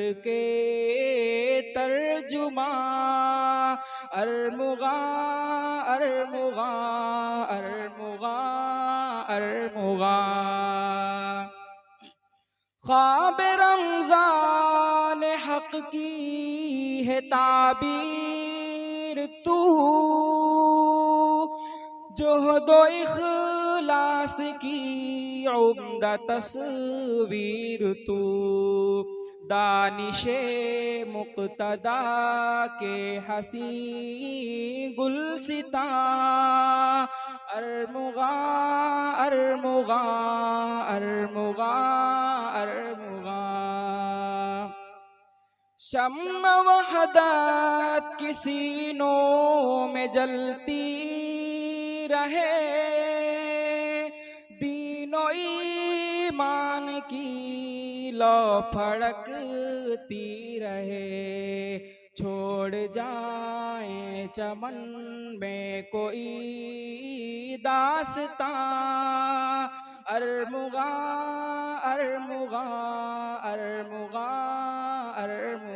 के तर्जुमा अरमुगा अरमुगा अरमुगा अरमुगा। ख्वाब रमजान हक की है ताबीर तू, जोहदो इखलास की उम्दा तस्वीर तू। दानिशे मुक्तदा के हसी गुलसिता अरमुगा अरमुगा अरमुगा अरमुगा। शम्म वहदत की सीनों में जलती रहे, दीनो ईमान की लौ फड़कती रहे। छोड़ जाए चमन में कोई दास्तां अरमुगा अरमुगा अरमुगा अरमुगा।